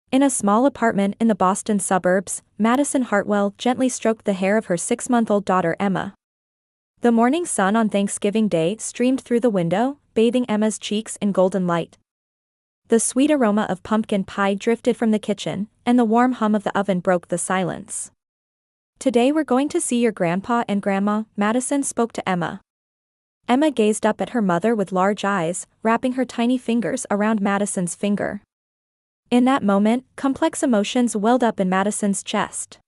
In a small apartment in the Boston suburbs, Madison Hartwell gently stroked the hair of her 6-month-old daughter Emma. The morning sun on Thanksgiving Day streamed through the window, bathing Emma's cheeks in golden light. The sweet aroma of pumpkin pie drifted from the kitchen, and the warm hum of the oven broke the silence. "Today we're going to see your grandpa and grandma," Madison spoke to Emma. Emma gazed up at her mother with large eyes, wrapping her tiny fingers around Madison's finger. In that moment, complex emotions welled up in Madison's chest.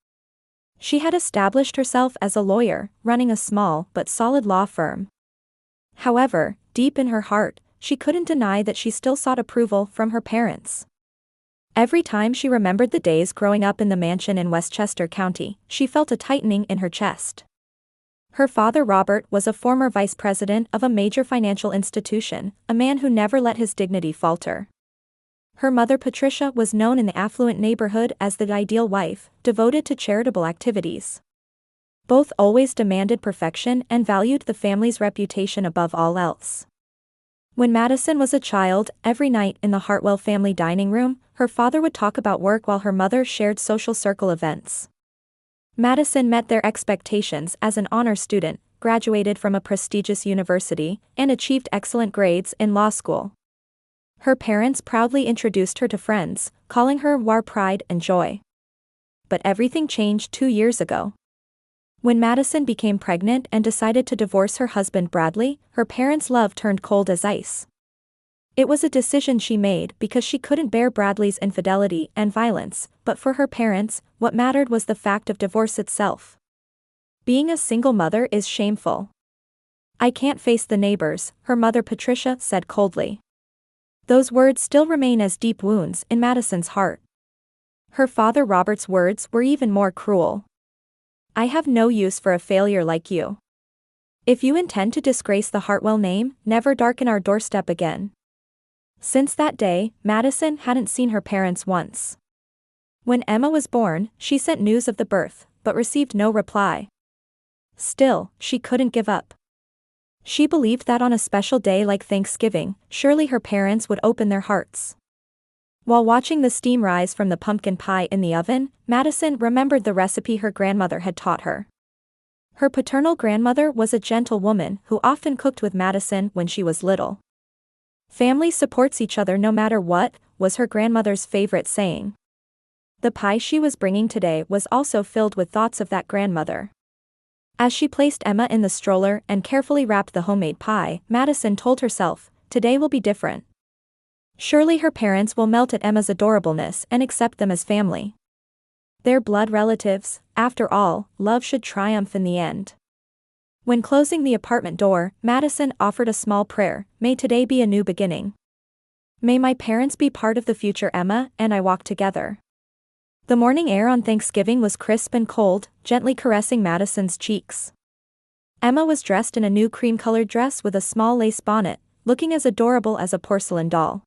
She had established herself as a lawyer, running a small but solid law firm. However, deep in her heart, she couldn't deny that she still sought approval from her parents. Every time she remembered the days growing up in the mansion in Westchester County, she felt a tightening in her chest. Her father Robert was a former vice president of a major financial institution, a man who never let his dignity falter. Her mother Patricia was known in the affluent neighborhood as the ideal wife, devoted to charitable activities. Both always demanded perfection and valued the family's reputation above all else. When Madison was a child, every night in the Hartwell family dining room, her father would talk about work while her mother shared social circle events. Madison met their expectations as an honor student, graduated from a prestigious university, and achieved excellent grades in law school. Her parents proudly introduced her to friends, calling her "War Pride and Joy." But everything changed 2 years ago. When Madison became pregnant and decided to divorce her husband Bradley, her parents' love turned cold as ice. It was a decision she made because she couldn't bear Bradley's infidelity and violence, but for her parents, what mattered was the fact of divorce itself. "Being a single mother is shameful. I can't face the neighbors," her mother Patricia said coldly. Those words still remain as deep wounds in Madison's heart. Her father Robert's words were even more cruel. "I have no use for a failure like you. If you intend to disgrace the Hartwell name, never darken our doorstep again." Since that day, Madison hadn't seen her parents once. When Emma was born, she sent news of the birth, but received no reply. Still, she couldn't give up. She believed that on a special day like Thanksgiving, surely her parents would open their hearts. While watching the steam rise from the pumpkin pie in the oven, Madison remembered the recipe her grandmother had taught her. Her paternal grandmother was a gentle woman who often cooked with Madison when she was little. "Family supports each other no matter what," was her grandmother's favorite saying. The pie she was bringing today was also filled with thoughts of that grandmother. As she placed Emma in the stroller and carefully wrapped the homemade pie, Madison told herself, "Today will be different. Surely her parents will melt at Emma's adorableness and accept them as family. They're blood relatives, after all, love should triumph in the end." When closing the apartment door, Madison offered a small prayer, "May today be a new beginning. May my parents be part of the future Emma and I walk together." The morning air on Thanksgiving was crisp and cold, gently caressing Madison's cheeks. Emma was dressed in a new cream-colored dress with a small lace bonnet, looking as adorable as a porcelain doll.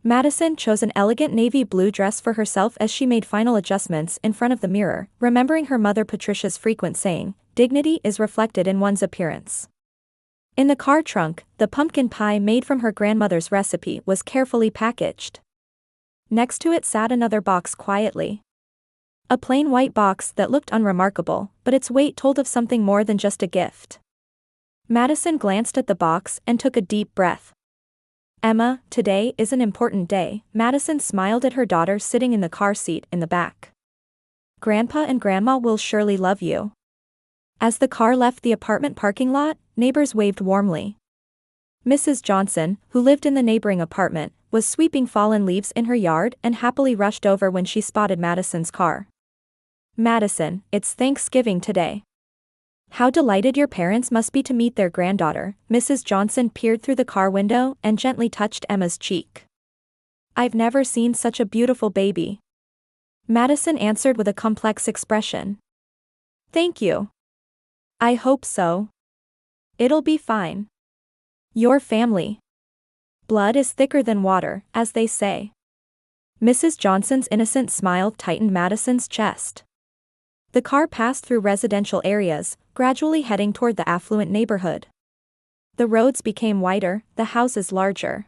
Madison chose an elegant navy blue dress for herself as she made final adjustments in front of the mirror, remembering her mother Patricia's frequent saying, "Dignity is reflected in one's appearance." In the car trunk, the pumpkin pie made from her grandmother's recipe was carefully packaged. Next to it sat another box quietly. A plain white box that looked unremarkable, but its weight told of something more than just a gift. Madison glanced at the box and took a deep breath. "Emma, today is an important day," Madison smiled at her daughter sitting in the car seat in the back. "Grandpa and Grandma will surely love you." As the car left the apartment parking lot, neighbors waved warmly. Mrs. Johnson, who lived in the neighboring apartment, was sweeping fallen leaves in her yard and happily rushed over when she spotted Madison's car. "Madison, it's Thanksgiving today. How delighted your parents must be to meet their granddaughter." Mrs. Johnson peered through the car window and gently touched Emma's cheek. "I've never seen such a beautiful baby." Madison answered with a complex expression. "Thank you. I hope so. It'll be fine. Your family. Blood is thicker than water, as they say." Mrs. Johnson's innocent smile tightened Madison's chest. The car passed through residential areas, gradually heading toward the affluent neighborhood. The roads became wider, the houses larger.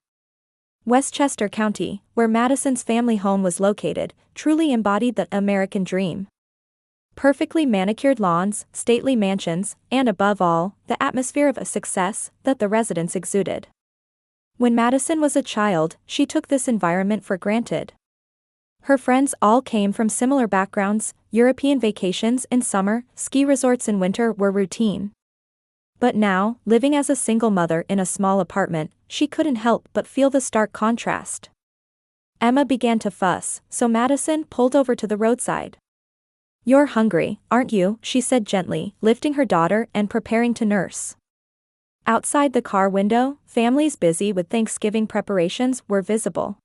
Westchester County, where Madison's family home was located, truly embodied the American dream. Perfectly manicured lawns, stately mansions, and above all, the atmosphere of a success that the residents exuded. When Madison was a child, she took this environment for granted. Her friends all came from similar backgrounds. European vacations in summer, ski resorts in winter were routine. But now, living as a single mother in a small apartment, she couldn't help but feel the stark contrast. Emma began to fuss, so Madison pulled over to the roadside. "You're hungry, aren't you?" she said gently, lifting her daughter and preparing to nurse. Outside the car window, families busy with Thanksgiving preparations were visible.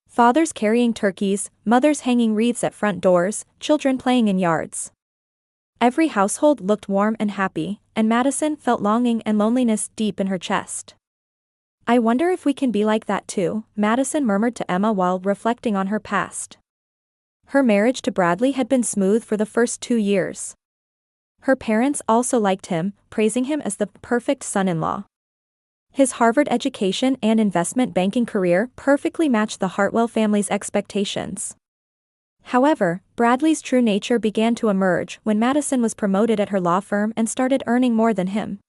Fathers carrying turkeys, mothers hanging wreaths at front doors, children playing in yards. Every household looked warm and happy, and Madison felt longing and loneliness deep in her chest. "I wonder if we can be like that too," Madison murmured to Emma while reflecting on her past. Her marriage to Bradley had been smooth for the first 2 years. Her parents also liked him, praising him as the perfect son-in-law. His Harvard education and investment banking career perfectly matched the Hartwell family's expectations. However, Bradley's true nature began to emerge when Madison was promoted at her law firm and started earning more than him.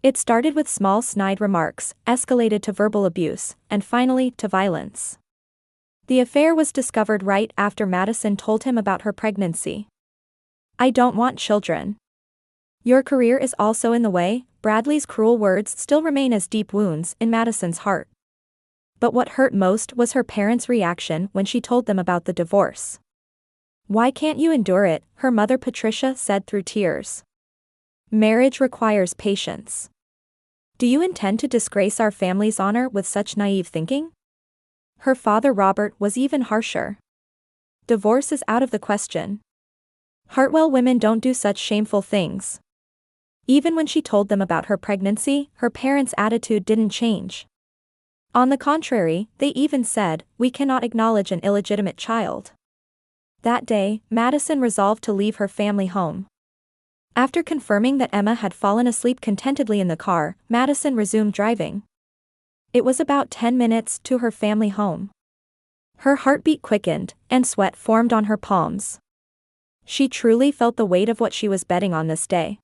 It started with small snide remarks, escalated to verbal abuse, and finally to violence. The affair was discovered right after Madison told him about her pregnancy. "I don't want children. Your career is also in the way." Bradley's cruel words still remain as deep wounds in Madison's heart. But what hurt most was her parents' reaction when she told them about the divorce. "Why can't you endure it?" her mother Patricia said through tears. "Marriage requires patience. Do you intend to disgrace our family's honor with such naive thinking?" Her father Robert was even harsher. "Divorce is out of the question. Hartwell women don't do such shameful things." Even when she told them about her pregnancy, her parents' attitude didn't change. On the contrary, they even said, "We cannot acknowledge an illegitimate child." That day, Madison resolved to leave her family home. After confirming that Emma had fallen asleep contentedly in the car, Madison resumed driving. It was about 10 minutes to her family home. Her heartbeat quickened, and sweat formed on her palms. She truly felt the weight of what she was betting on this day.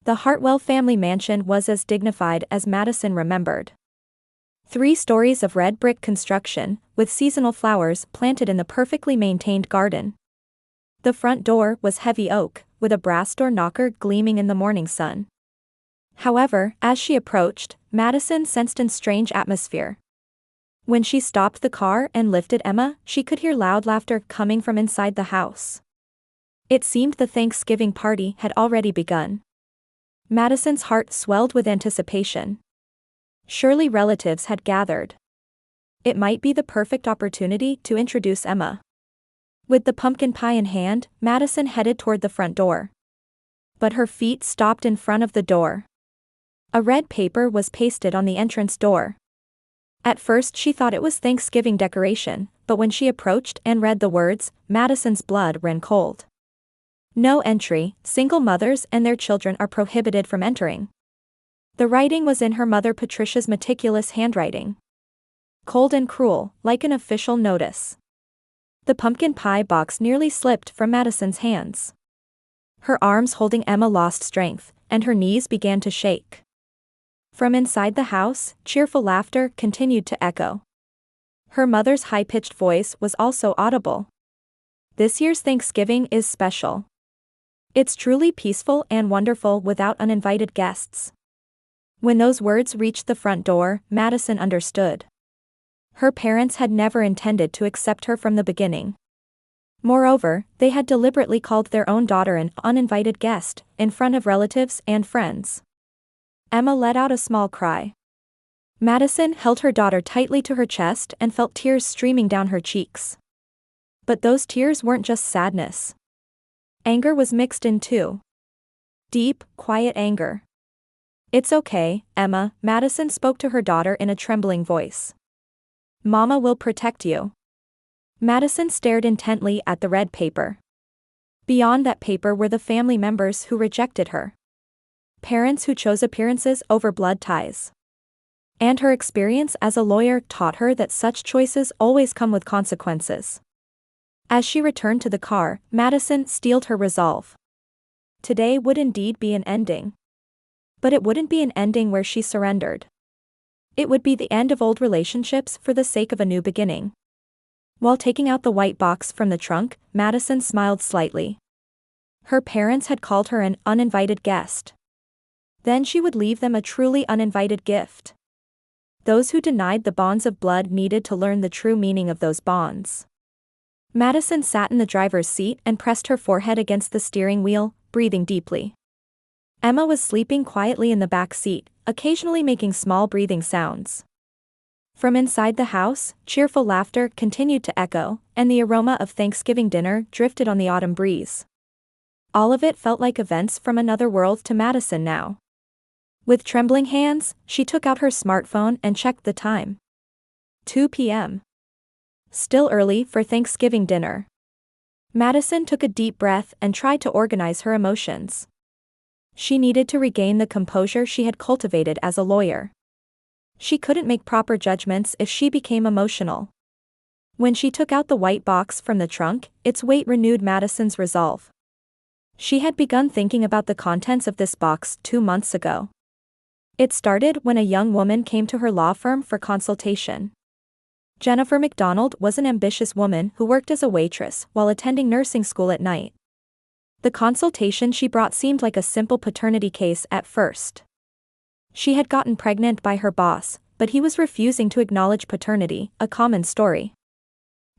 The Hartwell family mansion was as dignified as Madison remembered. 3 stories of red brick construction, with seasonal flowers planted in the perfectly maintained garden. The front door was heavy oak, with a brass door knocker gleaming in the morning sun. However, as she approached, Madison sensed a strange atmosphere. When she stopped the car and lifted Emma, she could hear loud laughter coming from inside the house. It seemed the Thanksgiving party had already begun. Madison's heart swelled with anticipation. Surely relatives had gathered. It might be the perfect opportunity to introduce Emma. With the pumpkin pie in hand, Madison headed toward the front door. But her feet stopped in front of the door. A red paper was pasted on the entrance door. At first she thought it was Thanksgiving decoration, but when she approached and read the words, Madison's blood ran cold. "No entry, single mothers and their children are prohibited from entering." The writing was in her mother Patricia's meticulous handwriting. Cold and cruel, like an official notice. The pumpkin pie box nearly slipped from Madison's hands. Her arms holding Emma lost strength, and her knees began to shake. From inside the house, cheerful laughter continued to echo. Her mother's high-pitched voice was also audible. "This year's Thanksgiving is special. It's truly peaceful and wonderful without uninvited guests." When those words reached the front door, Madison understood. Her parents had never intended to accept her from the beginning. Moreover, they had deliberately called their own daughter an uninvited guest, in front of relatives and friends. Emma let out a small cry. Madison held her daughter tightly to her chest and felt tears streaming down her cheeks. But those tears weren't just sadness. Anger was mixed in too. Deep, quiet anger. "It's okay, Emma," Madison spoke to her daughter in a trembling voice. "Mama will protect you." Madison stared intently at the red paper. Beyond that paper were the family members who rejected her. Parents who chose appearances over blood ties. And her experience as a lawyer taught her that such choices always come with consequences. As she returned to the car, Madison steeled her resolve. Today would indeed be an ending. But it wouldn't be an ending where she surrendered. It would be the end of old relationships for the sake of a new beginning. While taking out the white box from the trunk, Madison smiled slightly. Her parents had called her an uninvited guest. Then she would leave them a truly uninvited gift. Those who denied the bonds of blood needed to learn the true meaning of those bonds. Madison sat in the driver's seat and pressed her forehead against the steering wheel, breathing deeply. Emma was sleeping quietly in the back seat, occasionally making small breathing sounds. From inside the house, cheerful laughter continued to echo, and the aroma of Thanksgiving dinner drifted on the autumn breeze. All of it felt like events from another world to Madison now. With trembling hands, she took out her smartphone and checked the time. 2 p.m. Still early for Thanksgiving dinner. Madison took a deep breath and tried to organize her emotions. She needed to regain the composure she had cultivated as a lawyer. She couldn't make proper judgments if she became emotional. When she took out the white box from the trunk, its weight renewed Madison's resolve. She had begun thinking about the contents of this box 2 months ago. It started when a young woman came to her law firm for consultation. Jennifer McDonald was an ambitious woman who worked as a waitress while attending nursing school at night. The consultation she brought seemed like a simple paternity case at first. She had gotten pregnant by her boss, but he was refusing to acknowledge paternity, a common story.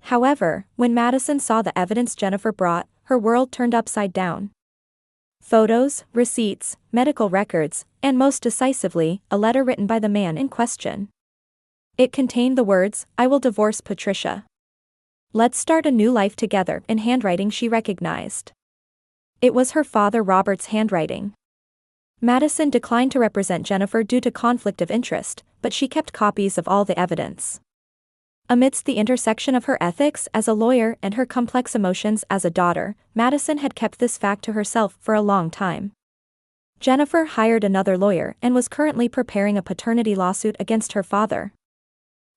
However, when Madison saw the evidence Jennifer brought, her world turned upside down. Photos, receipts, medical records, and most decisively, a letter written by the man in question. It contained the words, "I will divorce Patricia. Let's start a new life together," in handwriting she recognized. It was her father Robert's handwriting. Madison declined to represent Jennifer due to conflict of interest, but she kept copies of all the evidence. Amidst the intersection of her ethics as a lawyer and her complex emotions as a daughter, Madison had kept this fact to herself for a long time. Jennifer hired another lawyer and was currently preparing a paternity lawsuit against her father.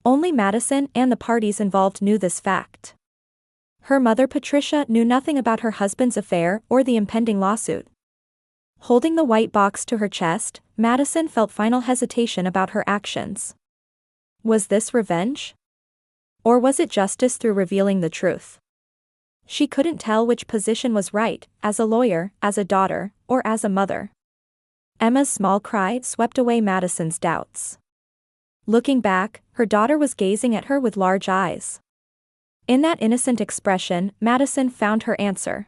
Only Madison and the parties involved knew this fact. Her mother Patricia knew nothing about her husband's affair or the impending lawsuit. Holding the white box to her chest, Madison felt final hesitation about her actions. Was this revenge? Or was it justice through revealing the truth? She couldn't tell which position was right, as a lawyer, as a daughter, or as a mother. Emma's small cry swept away Madison's doubts. Looking back, her daughter was gazing at her with large eyes. In that innocent expression, Madison found her answer.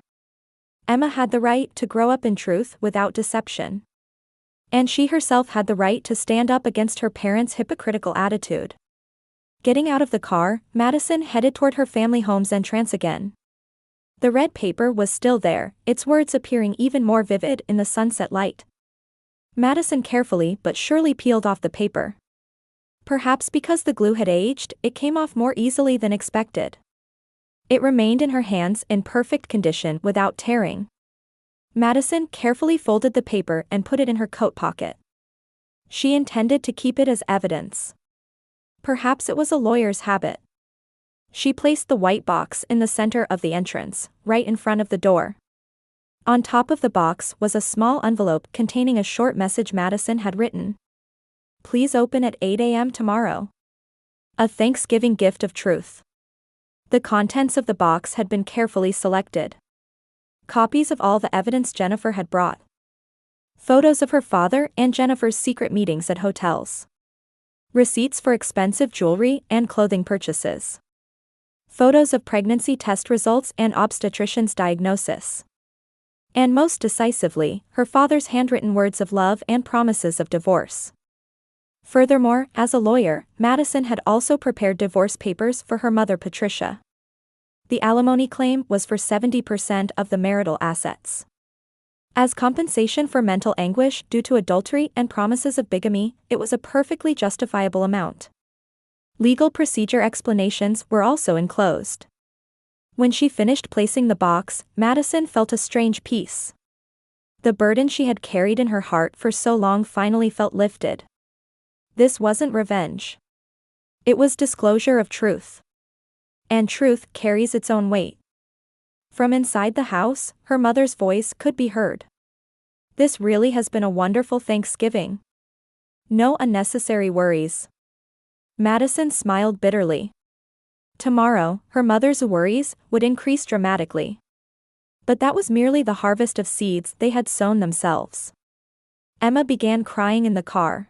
Emma had the right to grow up in truth without deception. And she herself had the right to stand up against her parents' hypocritical attitude. Getting out of the car, Madison headed toward her family home's entrance again. The red paper was still there, its words appearing even more vivid in the sunset light. Madison carefully but surely peeled off the paper. Perhaps because the glue had aged, it came off more easily than expected. It remained in her hands in perfect condition without tearing. Madison carefully folded the paper and put it in her coat pocket. She intended to keep it as evidence. Perhaps it was a lawyer's habit. She placed the white box in the center of the entrance, right in front of the door. On top of the box was a small envelope containing a short message Madison had written. "Please open at 8 a.m. tomorrow. A Thanksgiving gift of truth." The contents of the box had been carefully selected. Copies of all the evidence Jennifer had brought. Photos of her father and Jennifer's secret meetings at hotels. Receipts for expensive jewelry and clothing purchases. Photos of pregnancy test results and obstetrician's diagnosis. And most decisively, her father's handwritten words of love and promises of divorce. Furthermore, as a lawyer, Madison had also prepared divorce papers for her mother Patricia. The alimony claim was for 70% of the marital assets. As compensation for mental anguish due to adultery and promises of bigamy, it was a perfectly justifiable amount. Legal procedure explanations were also enclosed. When she finished placing the box, Madison felt a strange peace. The burden she had carried in her heart for so long finally felt lifted. This wasn't revenge. It was disclosure of truth. And truth carries its own weight. From inside the house, her mother's voice could be heard. This really has been a wonderful Thanksgiving. No unnecessary worries. Madison smiled bitterly. Tomorrow, her mother's worries would increase dramatically. But that was merely the harvest of seeds they had sown themselves. Emma began crying in the car.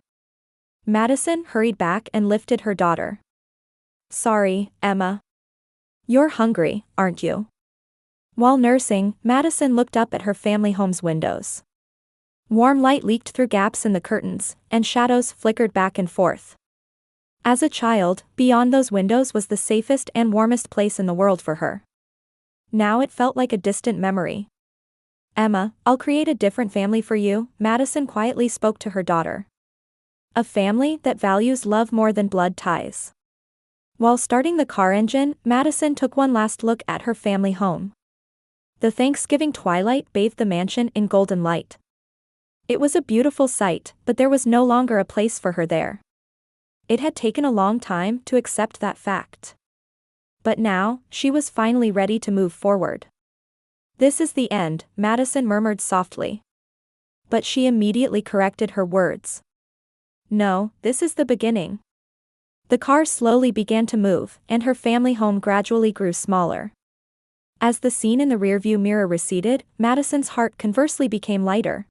Madison hurried back and lifted her daughter. Sorry, Emma. You're hungry, aren't you? While nursing, Madison looked up at her family home's windows. Warm light leaked through gaps in the curtains, and shadows flickered back and forth. As a child, beyond those windows was the safest and warmest place in the world for her. Now it felt like a distant memory. Emma, I'll create a different family for you, Madison quietly spoke to her daughter. A family that values love more than blood ties. While starting the car engine, Madison took one last look at her family home. The Thanksgiving twilight bathed the mansion in golden light. It was a beautiful sight, but there was no longer a place for her there. It had taken a long time to accept that fact. But now, she was finally ready to move forward. This is the end, Madison murmured softly. But she immediately corrected her words. No, this is the beginning. The car slowly began to move, and her family home gradually grew smaller. As the scene in the rearview mirror receded, Madison's heart conversely became lighter.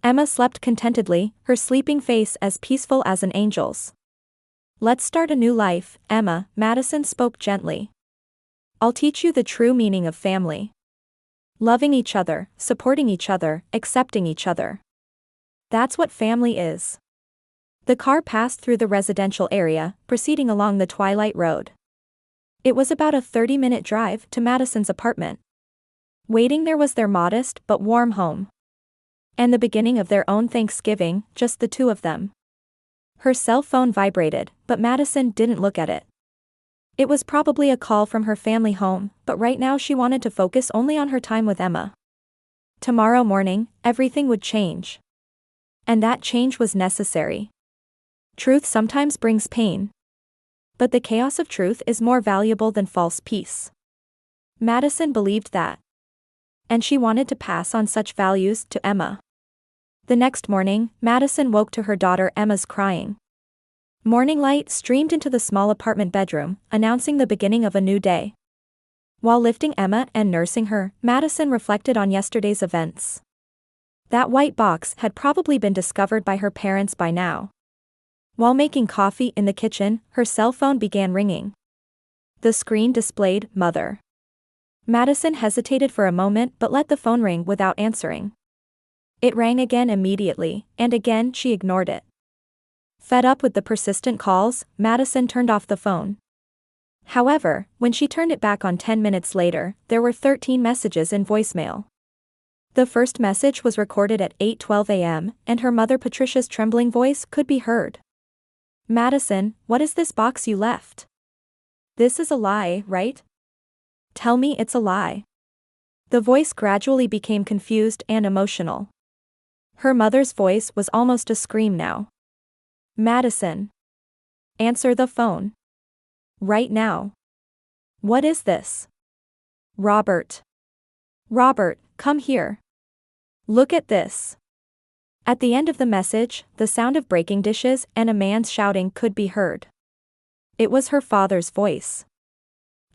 Emma slept contentedly, her sleeping face as peaceful as an angel's. Let's start a new life, Emma, Madison spoke gently. I'll teach you the true meaning of family. Loving each other, supporting each other, accepting each other. That's what family is. The car passed through the residential area, proceeding along the twilight road. It was about a 30-minute drive to Madison's apartment. Waiting there was their modest but warm home. And the beginning of their own Thanksgiving, just the two of them. Her cell phone vibrated, but Madison didn't look at it. It was probably a call from her family home, but right now she wanted to focus only on her time with Emma. Tomorrow morning, everything would change. And that change was necessary. Truth sometimes brings pain. But the chaos of truth is more valuable than false peace. Madison believed that. And she wanted to pass on such values to Emma. The next morning, Madison woke to her daughter Emma's crying. Morning light streamed into the small apartment bedroom, announcing the beginning of a new day. While lifting Emma and nursing her, Madison reflected on yesterday's events. That white box had probably been discovered by her parents by now. While making coffee in the kitchen, her cell phone began ringing. The screen displayed "Mother." Madison hesitated for a moment but let the phone ring without answering. It rang again immediately, and again she ignored it. Fed up with the persistent calls, Madison turned off the phone. However, when she turned it back on 10 minutes later, there were 13 messages in voicemail. The first message was recorded at 8:12 a.m., and her mother Patricia's trembling voice could be heard. Madison, what is this box you left? This is a lie, right? Tell me it's a lie. The voice gradually became confused and emotional. Her mother's voice was almost a scream now. Madison. Answer the phone. Right now. What is this? Robert. Robert, come here. Look at this. At the end of the message, the sound of breaking dishes and a man's shouting could be heard. It was her father's voice.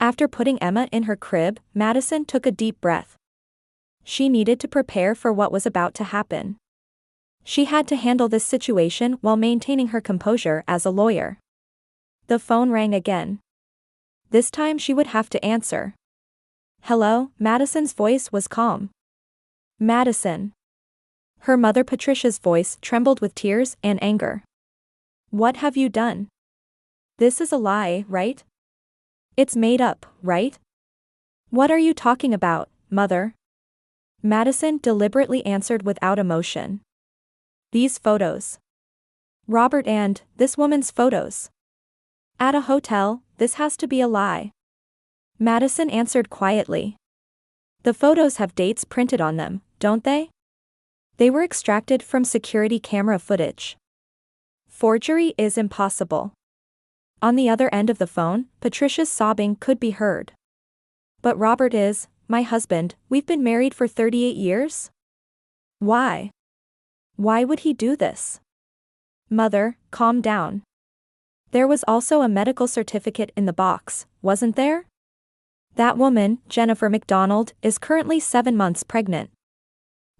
After putting Emma in her crib, Madison took a deep breath. She needed to prepare for what was about to happen. She had to handle this situation while maintaining her composure as a lawyer. The phone rang again. This time she would have to answer. Hello, Madison's voice was calm. Madison. Her mother Patricia's voice trembled with tears and anger. What have you done? This is a lie, right? It's made up, right? What are you talking about, Mother? Madison deliberately answered without emotion. These photos. Robert and this woman's photos. At a hotel, this has to be a lie. Madison answered quietly. The photos have dates printed on them, don't they? They were extracted from security camera footage. Forgery is impossible. On the other end of the phone, Patricia's sobbing could be heard. But Robert is my husband, we've been married for 38 years? Why? Why would he do this? Mother, calm down. There was also a medical certificate in the box, wasn't there? That woman, Jennifer McDonald, is currently 7 months pregnant.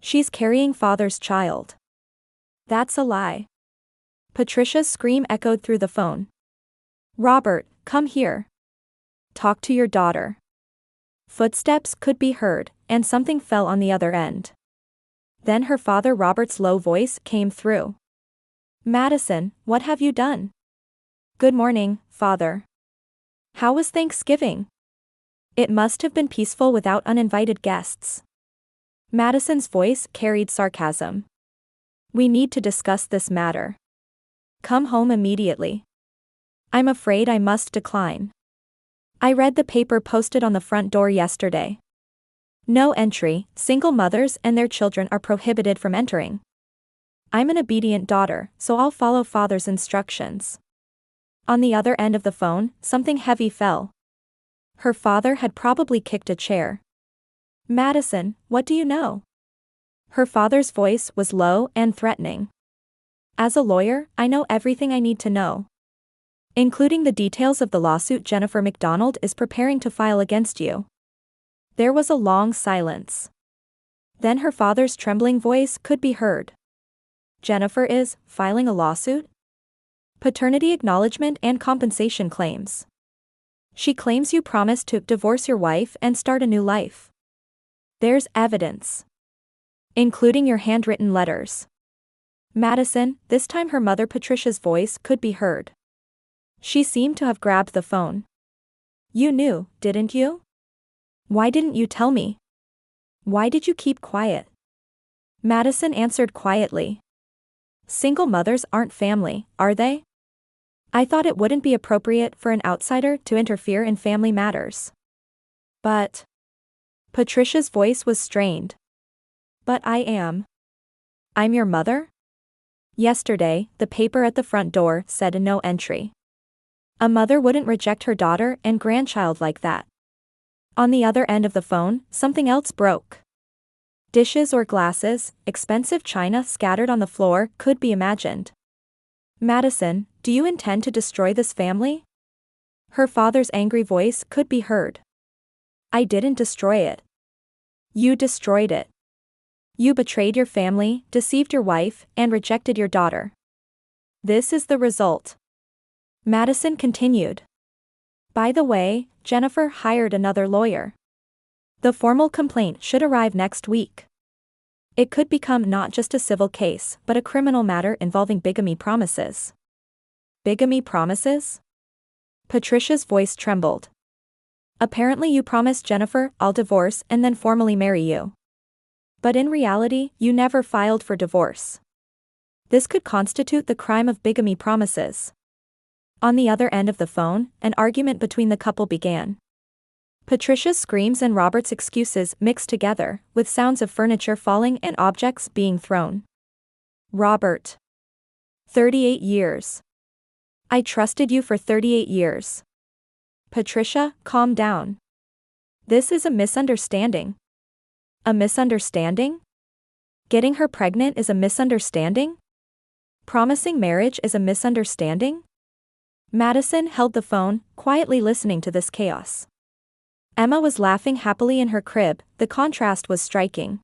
She's carrying father's child. That's a lie. Patricia's scream echoed through the phone. Robert, come here. Talk to your daughter. Footsteps could be heard, and something fell on the other end. Then her father Robert's low voice came through. Madison, what have you done? Good morning, father. How was Thanksgiving? It must have been peaceful without uninvited guests. Madison's voice carried sarcasm. We need to discuss this matter. Come home immediately. I'm afraid I must decline. I read the paper posted on the front door yesterday. No entry, single mothers and their children are prohibited from entering. I'm an obedient daughter, so I'll follow father's instructions. On the other end of the phone, something heavy fell. Her father had probably kicked a chair. Madison, what do you know? Her father's voice was low and threatening. As a lawyer, I know everything I need to know. Including the details of the lawsuit Jennifer McDonald is preparing to file against you. There was a long silence. Then her father's trembling voice could be heard. Jennifer is filing a lawsuit? Paternity acknowledgement and compensation claims. She claims you promised to divorce your wife and start a new life. There's evidence. Including your handwritten letters. Madison, this time her mother Patricia's voice could be heard. She seemed to have grabbed the phone. You knew, didn't you? Why didn't you tell me? Why did you keep quiet? Madison answered quietly. Single mothers aren't family, are they? I thought it wouldn't be appropriate for an outsider to interfere in family matters. But. Patricia's voice was strained. But I am. I'm your mother? Yesterday, the paper at the front door said a no entry. A mother wouldn't reject her daughter and grandchild like that. On the other end of the phone, something else broke. Dishes or glasses, expensive china scattered on the floor could be imagined. Madison, do you intend to destroy this family? Her father's angry voice could be heard. I didn't destroy it. You destroyed it. You betrayed your family, deceived your wife, and rejected your daughter. This is the result. Madison continued. By the way, Jennifer hired another lawyer. The formal complaint should arrive next week. It could become not just a civil case but a criminal matter involving bigamy promises. Bigamy promises? Patricia's voice trembled. Apparently you promised Jennifer I'll divorce and then formally marry you. But in reality, you never filed for divorce. This could constitute the crime of bigamy promises. On the other end of the phone, an argument between the couple began. Patricia's screams and Robert's excuses mixed together, with sounds of furniture falling and objects being thrown. Robert. 38 years. I trusted you for 38 years. Patricia, calm down. This is a misunderstanding. A misunderstanding? Getting her pregnant is a misunderstanding? Promising marriage is a misunderstanding? Madison held the phone, quietly listening to this chaos. Emma was laughing happily in her crib, the contrast was striking.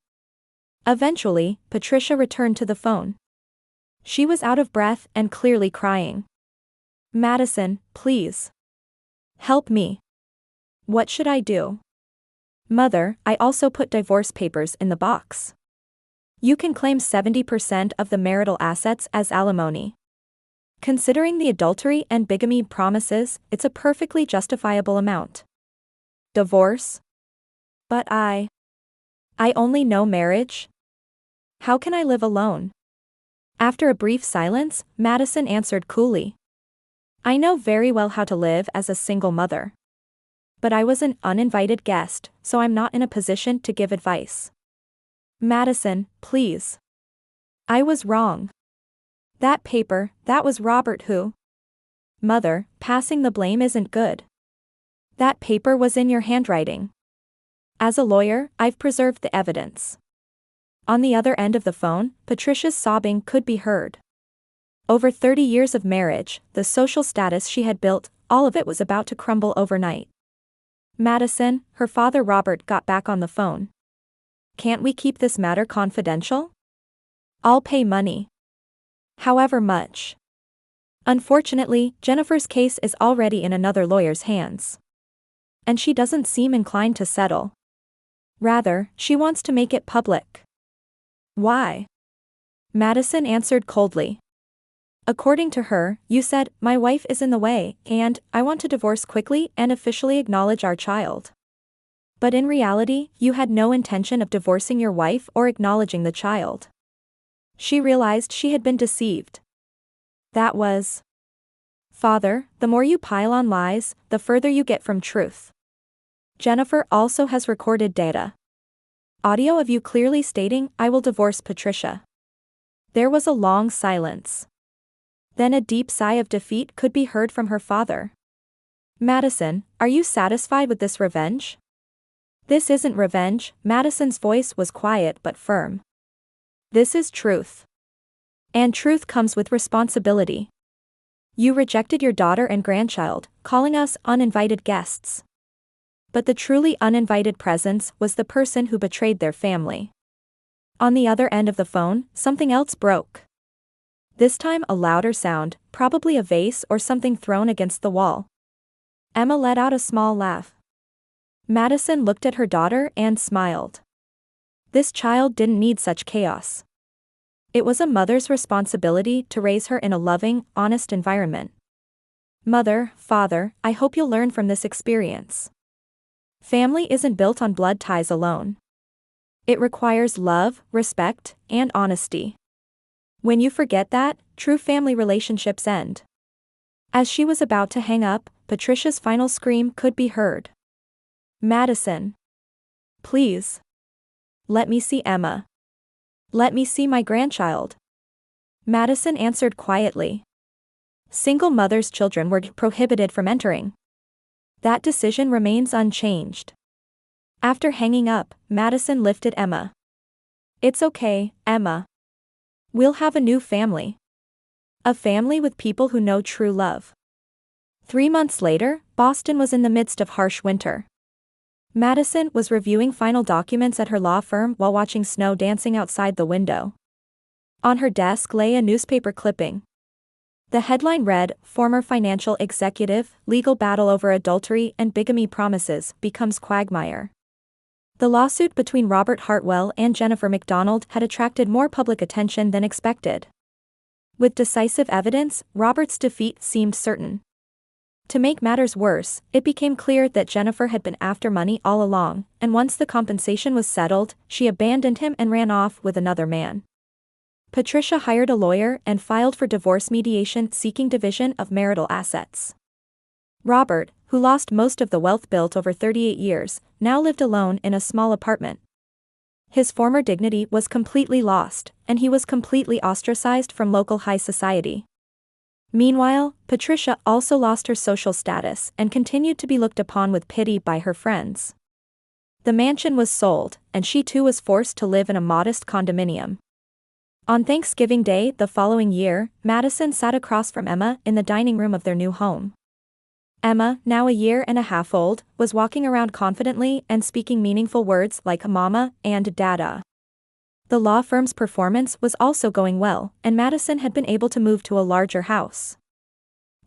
Eventually, Patricia returned to the phone. She was out of breath and clearly crying. Madison, please. Help me. What should I do? Mother, I also put divorce papers in the box. You can claim 70% of the marital assets as alimony. Considering the adultery and bigamy promises, it's a perfectly justifiable amount. Divorce? But I only know marriage. How can I live alone? After a brief silence, Madison answered coolly. I know very well how to live as a single mother. But I was an uninvited guest, so I'm not in a position to give advice. Madison, please. I was wrong. That paper, that was Robert who? Mother, passing the blame isn't good. That paper was in your handwriting. As a lawyer, I've preserved the evidence. On the other end of the phone, Patricia's sobbing could be heard. Over 30 years of marriage, the social status she had built, all of it was about to crumble overnight. Madison, her father Robert got back on the phone. Can't we keep this matter confidential? I'll pay money. However much. Unfortunately, Jennifer's case is already in another lawyer's hands. And she doesn't seem inclined to settle. Rather, she wants to make it public. Why? Madison answered coldly. According to her, you said, my wife is in the way, and I want to divorce quickly and officially acknowledge our child. But in reality, you had no intention of divorcing your wife or acknowledging the child. She realized she had been deceived. That was. Father, the more you pile on lies, the further you get from truth. Jennifer also has recorded data. Audio of you clearly stating, I will divorce Patricia. There was a long silence. Then a deep sigh of defeat could be heard from her father. Madison, are you satisfied with this revenge? This isn't revenge, Madison's voice was quiet but firm. This is truth. And truth comes with responsibility. You rejected your daughter and grandchild, calling us uninvited guests. But the truly uninvited presence was the person who betrayed their family. On the other end of the phone, something else broke. This time a louder sound, probably a vase or something thrown against the wall. Emma let out a small laugh. Madison looked at her daughter and smiled. This child didn't need such chaos. It was a mother's responsibility to raise her in a loving, honest environment. Mother, father, I hope you'll learn from this experience. Family isn't built on blood ties alone. It requires love, respect, and honesty. When you forget that, true family relationships end. As she was about to hang up, Patricia's final scream could be heard. Madison. Please. Let me see Emma. Let me see my grandchild. Madison answered quietly. Single mothers' children were prohibited from entering. That decision remains unchanged. After hanging up, Madison lifted Emma. It's okay, Emma. We'll have a new family. A family with people who know true love. 3 months later, Boston was in the midst of harsh winter. Madison was reviewing final documents at her law firm while watching snow dancing outside the window. On her desk lay a newspaper clipping. The headline read, Former Financial Executive, Legal Battle Over Adultery and Bigamy Promises, Becomes Quagmire. The lawsuit between Robert Hartwell and Jennifer McDonald had attracted more public attention than expected. With decisive evidence, Robert's defeat seemed certain. To make matters worse, it became clear that Jennifer had been after money all along, and once the compensation was settled, she abandoned him and ran off with another man. Patricia hired a lawyer and filed for divorce mediation seeking division of marital assets. Robert, who lost most of the wealth built over 38 years, now lived alone in a small apartment. His former dignity was completely lost, and he was completely ostracized from local high society. Meanwhile, Patricia also lost her social status and continued to be looked upon with pity by her friends. The mansion was sold, and she too was forced to live in a modest condominium. On Thanksgiving Day the following year, Madison sat across from Emma in the dining room of their new home. Emma, now a year and a half old, was walking around confidently and speaking meaningful words like mama and dada. The law firm's performance was also going well, and Madison had been able to move to a larger house.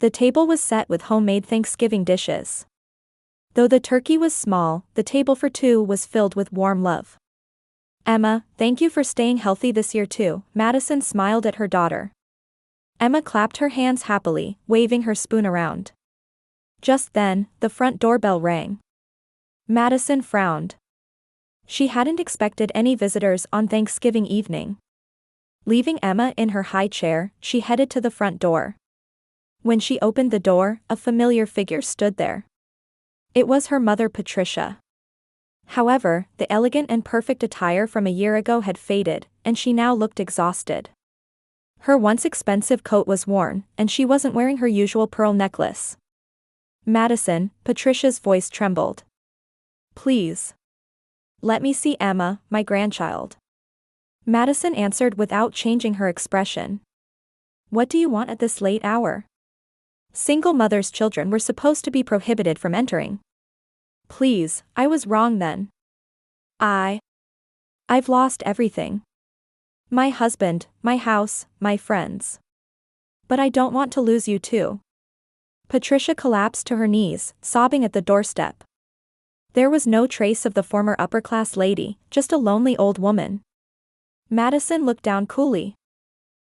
The table was set with homemade Thanksgiving dishes. Though the turkey was small, the table for two was filled with warm love. Emma, thank you for staying healthy this year too, Madison smiled at her daughter. Emma clapped her hands happily, waving her spoon around. Just then, the front doorbell rang. Madison frowned. She hadn't expected any visitors on Thanksgiving evening. Leaving Emma in her high chair, she headed to the front door. When she opened the door, a familiar figure stood there. It was her mother Patricia. However, the elegant and perfect attire from a year ago had faded, and she now looked exhausted. Her once expensive coat was worn, and she wasn't wearing her usual pearl necklace. Madison, Patricia's voice trembled. Please. Let me see Emma, my grandchild. Madison answered without changing her expression. What do you want at this late hour? Single mothers' children were supposed to be prohibited from entering. Please, I was wrong then. I've lost everything. My husband, my house, my friends. But I don't want to lose you too. Patricia collapsed to her knees, sobbing at the doorstep. There was no trace of the former upper-class lady, just a lonely old woman. Madison looked down coolly.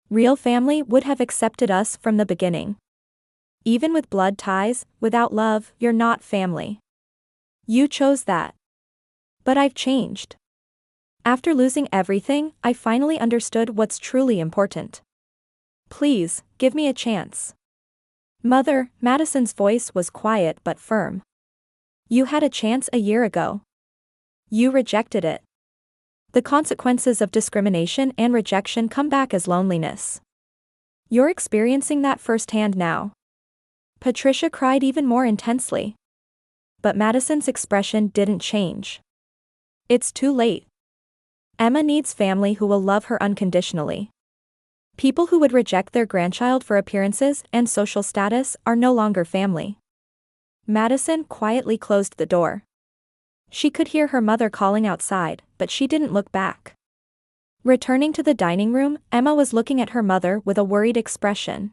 Real family would have accepted us from the beginning. Even with blood ties, without love, you're not family. You chose that. But I've changed. After losing everything, I finally understood what's truly important. Please, give me a chance. Mother, Madison's voice was quiet but firm. You had a chance a year ago. You rejected it. The consequences of discrimination and rejection come back as loneliness. You're experiencing that firsthand now. Patricia cried even more intensely. But Madison's expression didn't change. It's too late. Emma needs family who will love her unconditionally. People who would reject their grandchild for appearances and social status are no longer family. Madison quietly closed the door. She could hear her mother calling outside, but she didn't look back. Returning to the dining room, Emma was looking at her mother with a worried expression.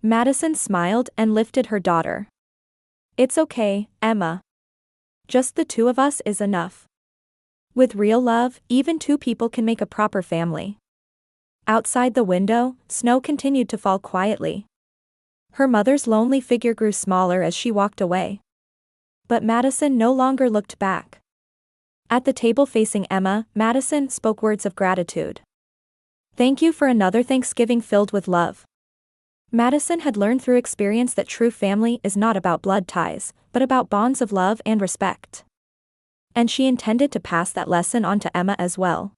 Madison smiled and lifted her daughter. It's okay, Emma. Just the two of us is enough. With real love, even two people can make a proper family. Outside the window, snow continued to fall quietly. Her mother's lonely figure grew smaller as she walked away. But Madison no longer looked back. At the table facing Emma, Madison spoke words of gratitude. Thank you for another Thanksgiving filled with love. Madison had learned through experience that true family is not about blood ties, but about bonds of love and respect. And she intended to pass that lesson on to Emma as well.